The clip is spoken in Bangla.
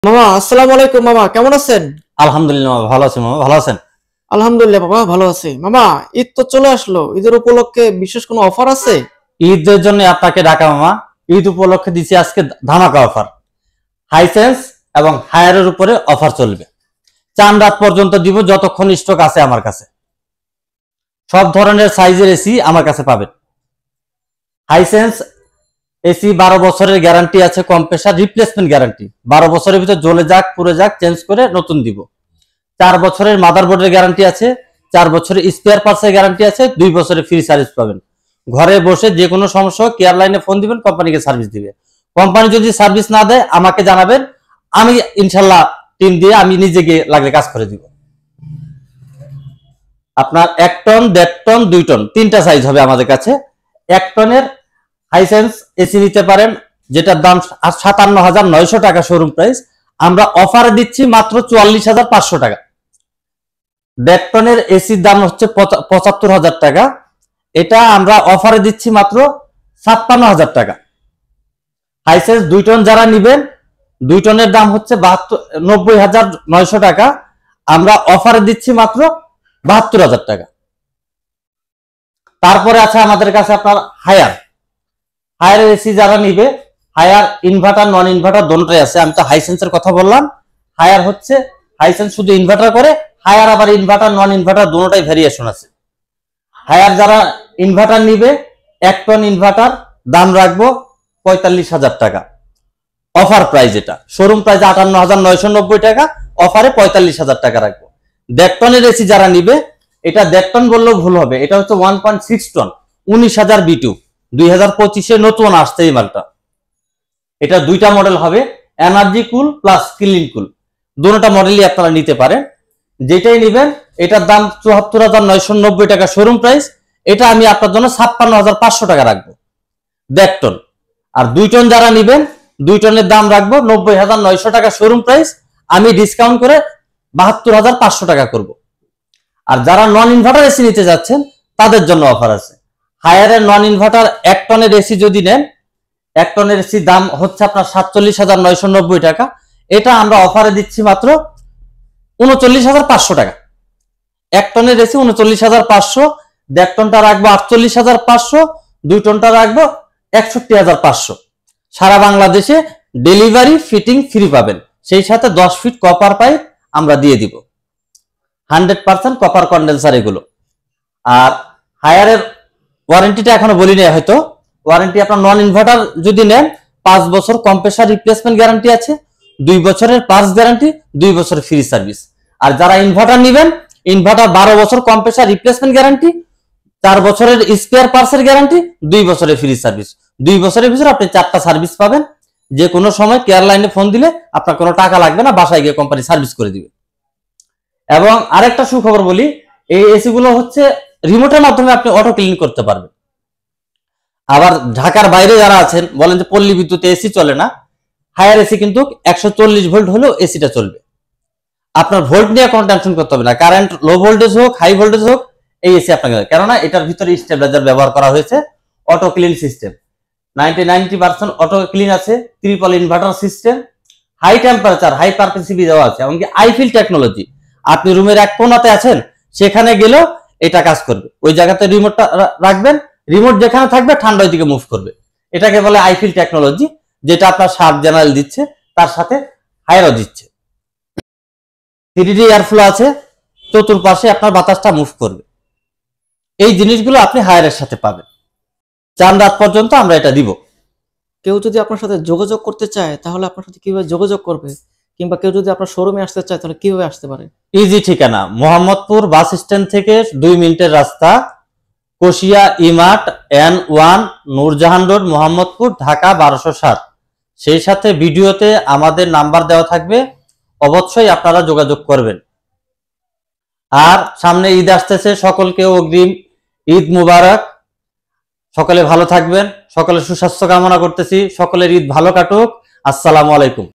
মামা আসসালামু আলাইকুম। মামা কেমন আছেন? আলহামদুলিল্লাহ ভালো আছি। মামা ভালো আছেন? আলহামদুলিল্লাহ বাবা ভালো আছি। মামা ঈদ তো চলে আসলো, ঈদের উপলক্ষে বিশেষ কোনো অফার আছে? ঈদের জন্য আপনাকে ডাকা মামা। ঈদ উপলক্ষে দিচ্ছি আজকে ধামাকা অফার। হাইসেন্স এবং হায়ারের উপরে অফার চলবে। চান রাত পর্যন্ত দিব, যতক্ষণ স্টক আছে আমার কাছে। সব ধরনের সাইজের এসি আমার কাছে পাবেন। হাইসেন্স এসি 12 বছরের গ্যারান্টি আছে, কম্প্রেসার রিপ্লেসমেন্ট গ্যারান্টি। 12 বছরের ভিতর জ্বলে যাক পুড়ে যাক চেঞ্জ করে নতুন দিব। 4 বছরের মাদারবোর্ডের গ্যারান্টি আছে, 4 বছরের স্পেয়ার পার্টসের গ্যারান্টি আছে, 2 বছরের ফ্রি সার্ভিস পাবেন। ঘরে বসে যে কোনো সমস্যা কেয়ার লাইনে ফোন দিবেন, কোম্পানিকে সার্ভিস দিবে। কোম্পানি যদি সার্ভিস না দেয় আমাকে জানাবেন, আমি ইনশাল্লাহ টিম দিয়ে আমি নিজে গিয়ে লাগলে কাজ করে দিব। আপনার 1 টন 1.5 টন 2 টন 3টা সাইজ হবে আমাদের কাছে। 1 টনের হাইসেন্স এসি নিতে পারেন, যেটার দাম 57,900 টাকা শোরুম প্রাইস। আমরা অফারে দিচ্ছি মাত্র 44,500 টাকা। 1.5 টনের এসির দাম হচ্ছে 75,000 টাকা, এটা আমরা অফারে দিচ্ছি মাত্র 56,000 টাকা। হাইসেন্স 2 টন যারা নিবেন, 2 টনের দাম হচ্ছে 90,900 টাকা, আমরা অফারে দিচ্ছি মাত্র 72,000 টাকা। তারপরে আছে আমাদের কাছে আপনার হায়ার এসি যারা নিবে, হায়ার ইনভার্টার নন ইনভার্টার দোনোটাই আছে। আমি তো হাইসেন্সের কথা বললাম। হায়ার হচ্ছে হাইসেন্স শুধু ইনভার্টার করে, হায়ার আবার ইনভার্টার নন ইনভার্টার দোনোটাই ভেরিয়েশন আছে। হায়ার যারা ইনভার্টার নিবে, 1 টন ইনভার্টার দাম রাখবো 45,000 টাকা। অফার প্রাইস, এটা শোরুম প্রাইস 58,990 টাকা, অফারে 45,000 টাকা রাখবো। 1.5 টনের এসি যারা নিবে, এটা 1.5 টন বললেও ভুল হবে, এটা হচ্ছে 1.6 টন 19,000 বিটু 2025-এ নতুন আসছে এই মালটা। এটা 2টা মডেল হবে, energy cool plus clean cool. দুটোটা মডেলই আপনারা নিতে পারেন, যেটাই নেবেন। এটার দাম 74,990 টাকা শোরুম প্রাইস, এটা আমি আপনার জন্য 56,500 টাকা রাখবো 1.5 টন। আর 2 টন যারা নেবেন, 2 টনের দাম রাখবো 90,900 টাকা শোরুম প্রাইস, আমি ডিসকাউন্ট করে 72,500 টাকা করব। আর যারা নন ইনভার্টার এসি নিতে যাচ্ছেন তাদের জন্য অফার আছে। হায়ারের নন ইনভার্টার 1 টনের এসি যদি নেন, 1 টনের এসি দাম হচ্ছে আপনার 47,990 টাকা, এটা আমরা অফারে দিচ্ছি মাত্র 39,500 টাকা। 1 টনের এসি 39,500, 1.5 টনটা রাখবো 48,500, 2 টনটা রাখবো 61,500। সারা বাংলাদেশে ডেলিভারি ফিটিং ফ্রি পাবেন, সেই সাথে 10 ফিট কপার পাইপ আমরা দিয়ে দিব, 100% কপার কন্ডেন্সার এগুলো। আর হায়ারের ওয়ারেন্টিটা এখনো বলি নাই হয়তো। ওয়ারেন্টি আপনার নন ইনভার্টার যদি নেন, 5 বছর কম্প্রেসার রিপ্লেসমেন্ট গ্যারান্টি আছে, 2 বছরের পার্টস গ্যারান্টি, 2 বছরের ফ্রি সার্ভিস। আর যারা ইনভার্টার নেবেন, ইনভার্টার 12 বছর কম্প্রেসার রিপ্লেসমেন্ট গ্যারান্টি, 4 বছরের স্পেয়ার পার্টসের গ্যারান্টি, 2 বছরের ফ্রি সার্ভিস। 2 বছরের ভিতরে আপনি 4টা সার্ভিস পাবেন। যে কোনো সময় কেয়ার লাইনে ফোন দিলে আপনার কোনো টাকা লাগবে না, বাসায় গিয়ে কোম্পানি সার্ভিস করে দিবে। এবং আরেকটা সুখবর বলি, এই এসি গুলো হচ্ছে রিমোটের মাধ্যমে আপনি অটো ক্লিন করতে পারবেন। আবার ঢাকার বাইরে যারা আছেন, বলেন যে পল্লী বিদ্যুতে এসি চলে না, হায়ার এসি কিন্তু 140 ভোল্ট হলেও এসিটা চলবে। আপনার ভোল্ট নিয়ে কোনো টেনশন করতে হবে না, কারেন্ট লো ভোল্টেজ হোক হাই ভোল্টেজ হোক, এই এসি আপনাকে, কেননা এটার ভিতরে স্টেবিলাইজার ব্যবহার করা হয়েছে, auto clean system 90% auto clean আছে, triple inverter system, high temperature high পারফেসিভি দেওয়া আছে, এমনকি আইফিল টেকনোলজি। আপনি রুমের এক কোণাতে আছেন, সেখানে গেলেও এটা কাজ করবে। ওই জায়গাতে রিমোটটা রাখবেন, রিমোট যেখানে থাকবে ঠান্ডা দিকে মুভ করবে। এটাকে বলে আইফিল টেকনোলজি, যেটা আপনার শার্প জেনারেল দিচ্ছে, তার সাথে হায়ারও দিচ্ছে। 3D এয়ারফ্লো আছে, চতুর্পাশে আপনার বাতাসটা মুভ করবে। এই জিনিসগুলো আপনি হায়ারের সাথে পাবেন। চান রাত পর্যন্ত আমরা এটা দিব। কেউ যদি আপনার সাথে যোগাযোগ করতে চায় তাহলে আপনার সাথে কিভাবে যোগাযোগ করবে, কিংবা কেউ যদি আপনার শোরুমে আসতে চায় তাহলে কিভাবে আসতে পারে? ইজি ঠিকানা, মোহাম্মদপুর বাস স্ট্যান্ড থেকে 2 মিনিটের রাস্তা, কোশিয়া ইমার্ট N1 নূরজাহান রোড, মোহাম্মদপুর, ঢাকা 1207। সেই সাথে ভিডিওতে আমাদের নাম্বার দেওয়া থাকবে, অবশ্যই আপনারা যোগাযোগ করবেন। আর সামনে ঈদ আসতেছে, সকলকে অগ্রিম ঈদ মুবারক। সকলে ভালো থাকবেন, সকলের সুস্বাস্থ্য কামনা করতেছি, সকলের ঈদ ভালো কাটুক। আসসালামু আলাইকুম।